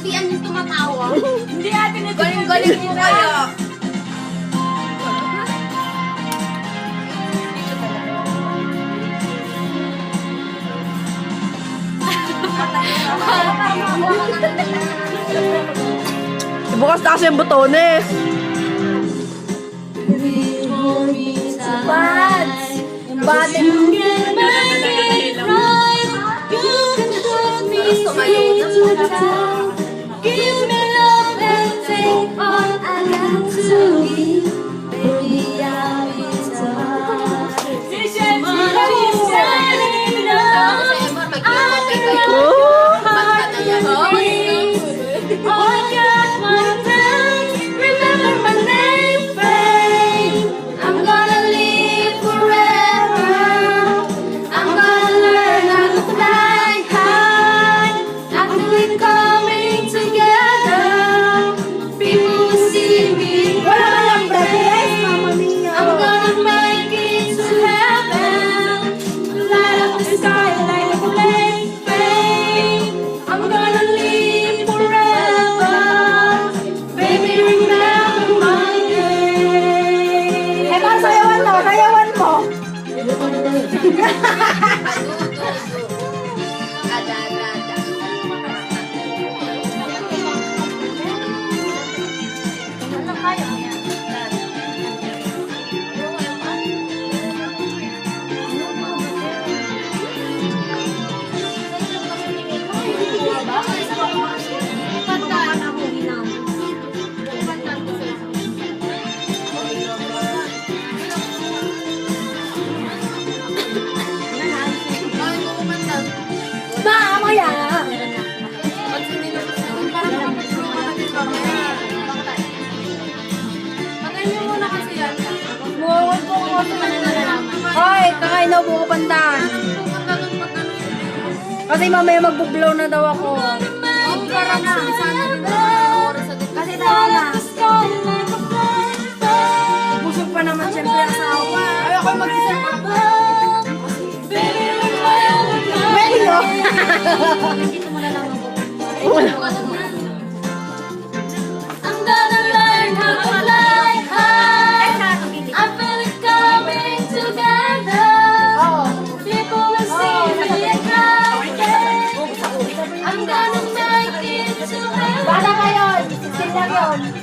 Bian yung tumatawa. Hindi ate na Galing-galing mo kaya. Bukas na kasi yung butones. Bate mo. Gusto ngayon ng mga Give me love and take all I got to give. Baby, I'll be tough. This is my shining love. All I got my time. Remember my name, babe. I'm gonna live forever. I'm gonna learn how to fly high. I feel it coming together. People will see me rising. I'm gonna make it to heaven. Light up the sky like a flame, babe. I'm gonna live forever. Baby, remember my name. Eto, sayawan mo, sayawan mo. Ada. Ano kaya yan? Ba, ako yan. Hoy, kakain na buko pandan. Kasi mamaya magbo-blow na daw ako. Kasi tayo na. Busog pa naman siyempre ang asawa. Ayoko mag-isip. Bueno. I'm gonna learn how to fly high. I feel it coming together. People will see me again. I'm gonna make it to heaven. Bala kayo, 16 lang yun.